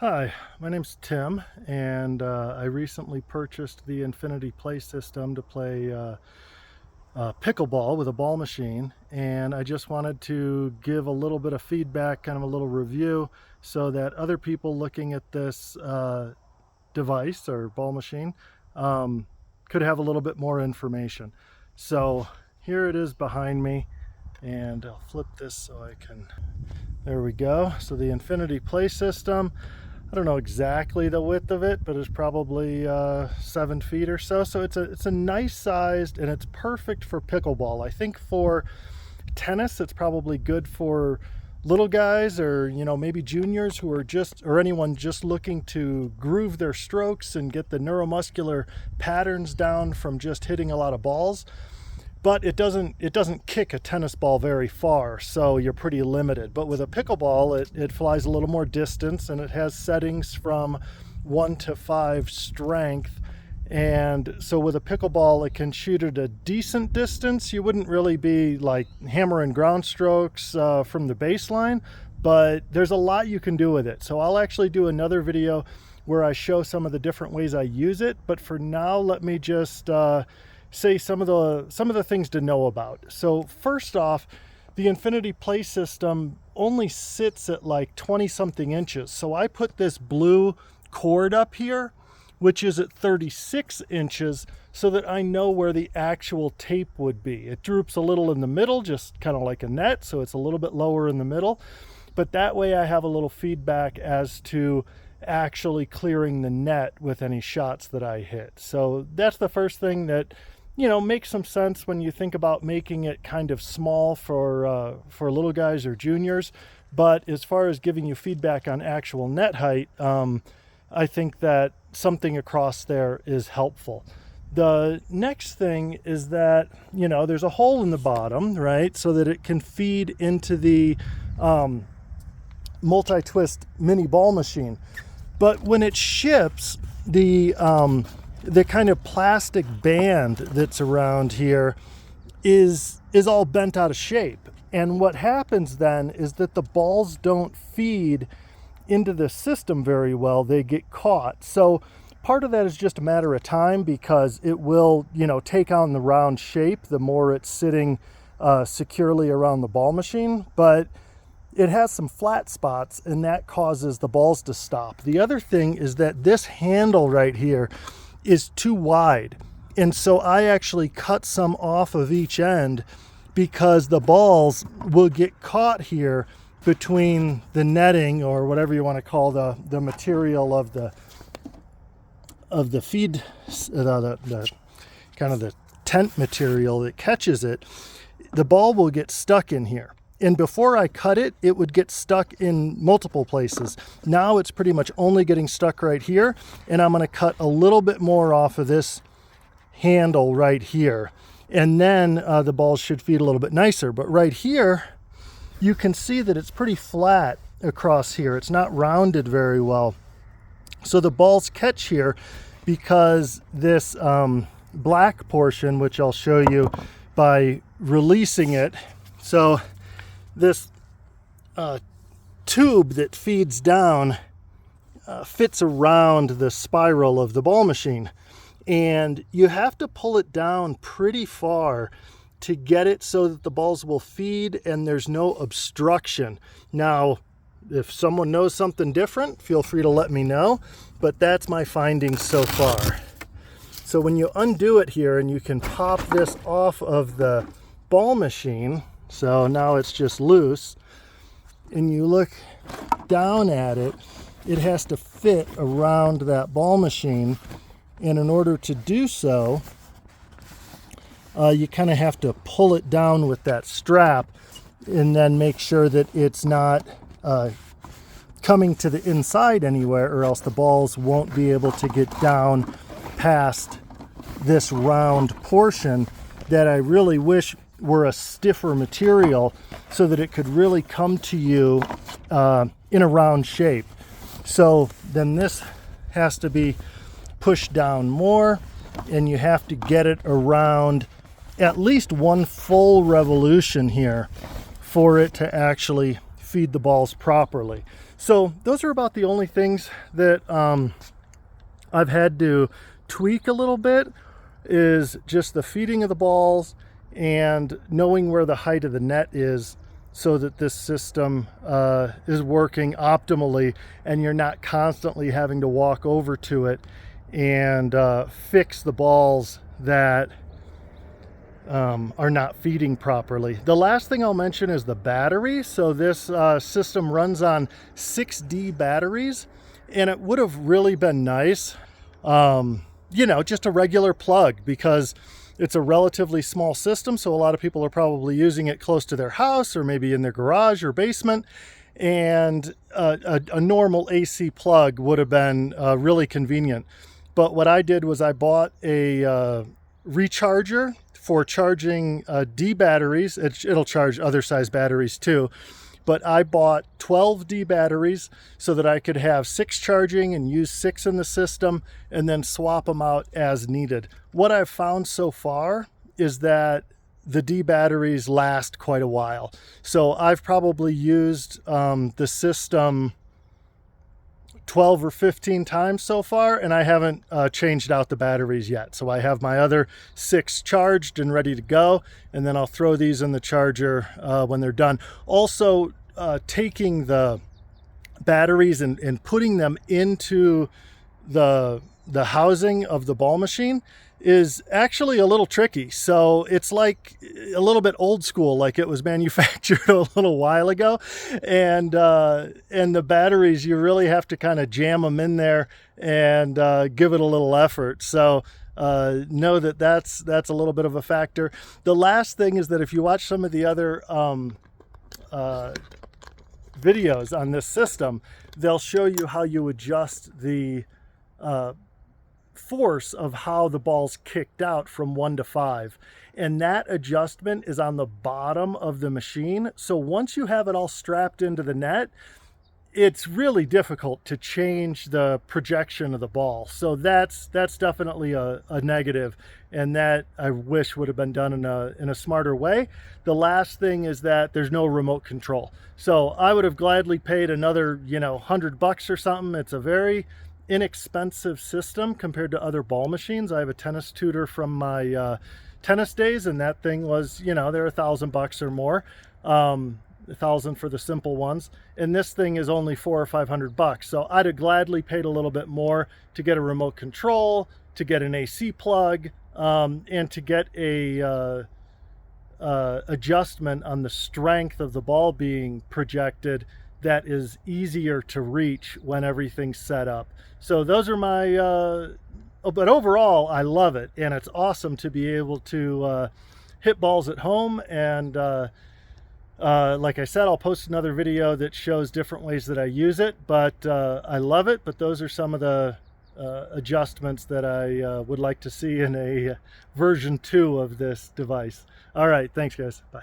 Hi, my name's Tim, and I recently purchased the Infinity Play System to play pickleball with a ball machine, and I just wanted to give a little bit of feedback, kind of a little review, so that other people looking at this device or ball machine um, could have a little bit more information. So here it is behind me, and I'll flip this so I can. There we go. So the Infinity Play System. I don't know exactly the width of it, but it's probably 7 feet or so. So it's a nice sized, and it's perfect for pickleball. I think for tennis, it's probably good for little guys, or maybe juniors who are just, or anyone just looking to groove their strokes and get the neuromuscular patterns down from just hitting a lot of balls. But it doesn't kick a tennis ball very far, so you're pretty limited. But with a pickleball, it flies a little more distance, and it has settings from 1 to 5 strength. And so with a pickleball, it can shoot at a decent distance. You wouldn't really be like hammering ground strokes from the baseline, but there's a lot you can do with it. So I'll actually do another video where I show some of the different ways I use it. But for now, let me just say some of the things to know about. So first off, the Infinity Play System only sits at like 20 something inches. So I put this blue cord up here, which is at 36 inches, so that I know where the actual tape would be. It droops a little in the middle, just kind of like a net, so it's a little bit lower in the middle. But that way I have a little feedback as to actually clearing the net with any shots that I hit. So that's the first thing that makes some sense when you think about making it kind of small for little guys or juniors. But as far as giving you feedback on actual net height, I think that something across there is helpful. The next thing is that, there's a hole in the bottom, right? So that it can feed into the multi-twist mini ball machine. But when it ships, the kind of plastic band that's around here is all bent out of shape. And what happens then is that the balls don't feed into the system very well. They get caught. So part of that is just a matter of time, because it will, take on the round shape the more it's sitting securely around the ball machine. But it has some flat spots, and that causes the balls to stop. The other thing is that this handle right here is too wide. And so I actually cut some off of each end, because the balls will get caught here between the netting, or whatever you want to call the material of the feed, the kind of the tent material that catches it. The ball will get stuck in here. And before I cut it, it would get stuck in multiple places. Now it's pretty much only getting stuck right here. And I'm going to cut a little bit more off of this handle right here. And then the balls should feed a little bit nicer. But right here, you can see that it's pretty flat across here. It's not rounded very well. So the balls catch here because this black portion, which I'll show you by releasing it. So this tube that feeds down fits around the spiral of the ball machine, and you have to pull it down pretty far to get it so that the balls will feed and there's no obstruction. Now, if someone knows something different, feel free to let me know, but that's my findings so far. So when you undo it here, and you can pop this off of the ball machine, so now it's just loose, and you look down at it, it has to fit around that ball machine. And in order to do so, you kind of have to pull it down with that strap, and then make sure that it's not coming to the inside anywhere, or else the balls won't be able to get down past this round portion that I really wish were a stiffer material, so that it could really come to you in a round shape. So then this has to be pushed down more, and you have to get it around at least one full revolution here for it to actually feed the balls properly. So those are about the only things that I've had to tweak a little bit, is just the feeding of the balls and knowing where the height of the net is, so that this system is working optimally and you're not constantly having to walk over to it and fix the balls that are not feeding properly. The last thing I'll mention is the battery. So this system runs on 6D batteries, and it would have really been nice, you know, just a regular plug, because it's a relatively small system. So a lot of people are probably using it close to their house or maybe in their garage or basement. And a normal AC plug would have been really convenient. But what I did was I bought a recharger for charging D batteries. It'll charge other size batteries too. But I bought 12 D batteries so that I could have 6 charging and use 6 in the system, and then swap them out as needed. What I've found so far is that the D batteries last quite a while. So I've probably used the system 12 or 15 times so far, and I haven't changed out the batteries yet. So I have my other 6 charged and ready to go, and then I'll throw these in the charger when they're done. Also, taking the batteries and putting them into the housing of the ball machine is actually a little tricky. So it's like a little bit old school, like it was manufactured a little while ago. And the batteries, you really have to kind of jam them in there and give it a little effort. So know that that's a little bit of a factor. The last thing is that if you watch some of the other videos on this system, they'll show you how you adjust the force of how the ball's kicked out from 1 to 5, and that adjustment is on the bottom of the machine. So once you have it all strapped into the net, it's really difficult to change the projection of the ball. So that's definitely a negative, and that I wish would have been done in a smarter way. The last thing is that there's no remote control. So I would have gladly paid another, you know, $100 or something. It's a very inexpensive system compared to other ball machines. I have a tennis tutor from my tennis days, and that thing was, you know, they're $1,000 or more. 1,000 for the simple ones, and this thing is only $400 or $500. So I'd have gladly paid a little bit more to get a remote control, to get an AC plug, and to get a adjustment on the strength of the ball being projected that is easier to reach when everything's set up. So those are my but overall I love it, and it's awesome to be able to hit balls at home. And like I said, I'll post another video that shows different ways that I use it, but I love it. But those are some of the adjustments that I would like to see in a version 2 of this device. All right, thanks guys, bye.